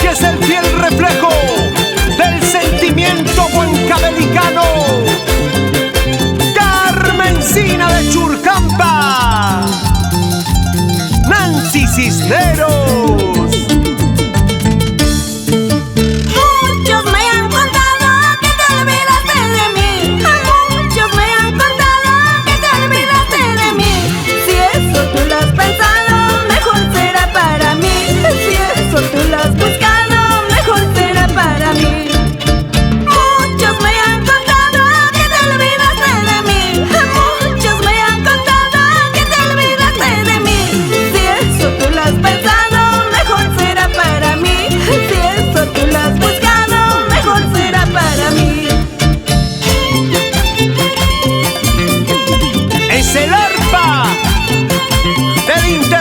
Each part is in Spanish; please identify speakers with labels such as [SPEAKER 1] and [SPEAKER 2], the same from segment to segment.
[SPEAKER 1] que es el fiel reflejo del sentimiento huancabelicano. Carmencina de Churcampa, Nancy Cisneros.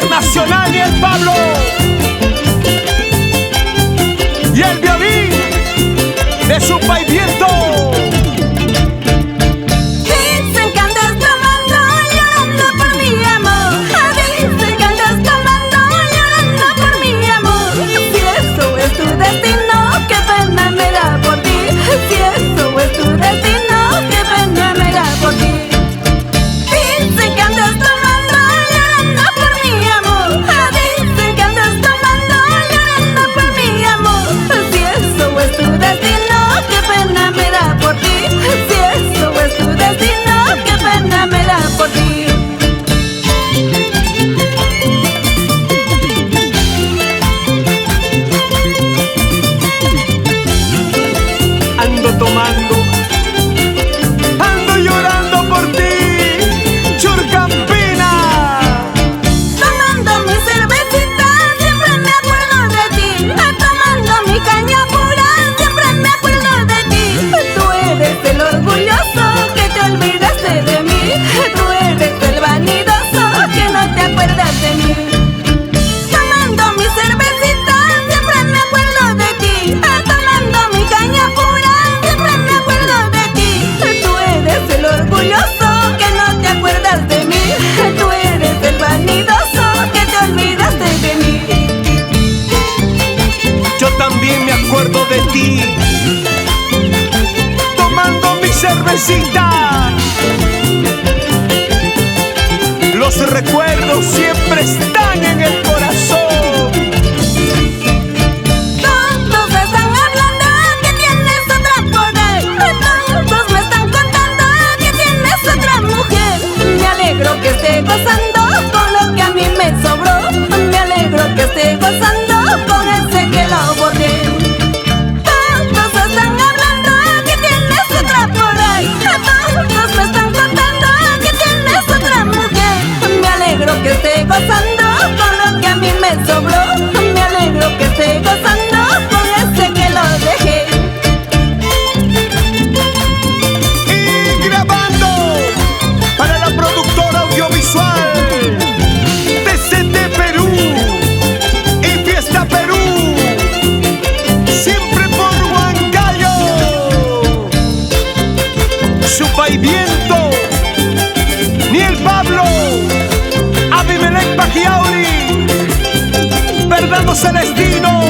[SPEAKER 1] Nacional y el Pablo y el violín de su país viento.
[SPEAKER 2] Dicen que andas tomando, llorando por mi amor. Dicen que andas tomando, llorando por mi amor. Si eso es tu destino, qué pena me da por ti. Si eso es tu destino, qué pena me da por ti. Dicen que andas tomando, llorando por mi amor. Dicen que andas tomando, llorando por mi amor. Si eso es tu destino, qué pena me da por ti. Si eso es tu destino, qué pena me da por ti.
[SPEAKER 1] Ando tomando, ando llorando por ti, Churcampina.
[SPEAKER 2] Tomando mi cervecita, siempre me acuerdo de ti. Tomando mi caña pura, siempre me acuerdo de ti. Tú eres el orgulloso que te olvidaste de mí. Tú eres el vanidoso que no te acuerdas de mí. Tomando mi cervecita, siempre me acuerdo de ti. Tomando mi caña pura, siempre me acuerdo de ti. Tú eres el orgulloso que no te acuerdas de mí. Tú eres el vanidoso que te olvidaste de mí.
[SPEAKER 1] Yo también me acuerdo de ti, tomando mi cervecita. Los recuerdos siempre están en el corazón.
[SPEAKER 2] Todos me están hablando que tienes otra por ahí. Todos me están contando que tienes otra mujer. Me alegro que esté gozando con lo que a mí me sobró. Me alegro que esté gozando con ese que lo abordé. Todos están hablando que tienes otra por ahí. Todos me están contando que tienes otra mujer. Me alegro que esté gozando con lo que a mí me sobró. Me alegro que esté gozando con ese que lo dejé.
[SPEAKER 1] Y grabando para la productora audiovisual TCT Perú y Fiesta Perú, siempre por Huancayo. Su país viento, ni el Pablo, Abimelec Pajiauri, Bernardo Celestino.